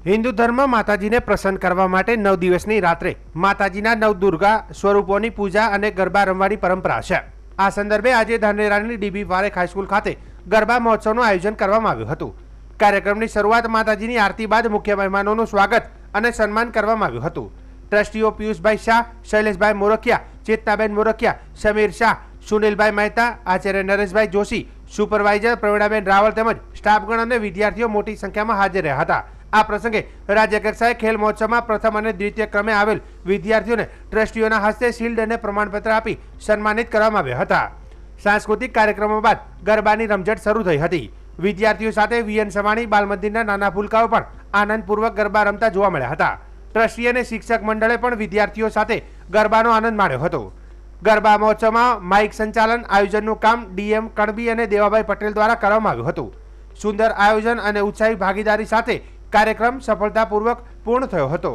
હિન્દુ ધર્મ માતાજીને પ્રસન્ન કરવા માટે 9 દિવસની રાત્રે માતાજીના 9 દુર્ગા સ્વરૂપોની પૂજા અને ગરબા રમવાની પરંપરા છે। આ સંદર્ભે આજે ધાનેરાની ડીબી પારેખ હાઈસ્કૂલ ખાતે ગરબા મહોત્સવનું આયોજન કરવામાં આવ્યું હતું। કાર્યક્રમની શરૂઆત માતાજીની આરતી બાદ મુખ્ય મહેમાનોનું સ્વાગત અને સન્માન કરવામાં આવ્યું હતું। ટ્રસ્ટીઓ પિયુષભાઈ શાહ, શૈલેષભાઈ મોરકિયા, ચેતનાબેન મોરકિયા, સમીર શાહ, સુનિલભાઈ મહેતા, આચાર્ય નરેશભાઈ જોશી, સુપરવાઇઝર પ્રવીણાબેન રાવલ તેમજ સ્ટાફગણ અને વિદ્યાર્થીઓ મોટી સંખ્યામાં હાજર રહ્યા હતા। આ પ્રસંગે રાજ્ય કક્ષાએ ખેલ મહોત્સવમાં પ્રથમ અને દ્વિતીય ક્રમે આવેલ વિદ્યાર્થીઓને ટ્રસ્ટીઓના હસ્તે શિલ્ડ અને પ્રમાણપત્ર આપી સન્માનિત કરવામાં આવ્યા હતા। સાંસ્કૃતિક કાર્યક્રમો બાદ ગરબાની રમઝટ શરૂ થઈ હતી। વિદ્યાર્થીઓ સાથે વીએન સવાણી બાલ મંદિરના નાના ફૂલકાઓ પણ આનંદપૂર્વક ગરબા રમતા જોવા મળ્યા હતા। ટ્રસ્ટી અને શિક્ષક મંડળે પણ વિદ્યાર્થીઓ સાથે ગરબાનો આનંદ માણ્યો હતો। ગરબા મહોત્સવમાં માઇક સંચાલન આયોજનનું કામ ડીએમ કણબી અને દેવાભાઈ પટેલ દ્વારા કરવામાં આવ્યું હતું। સુંદર આયોજન અને ઉત્સાહી ભાગીદારી સાથે કાર્યક્રમ સફળતાપૂર્વક પૂર્ણ થયો હતો।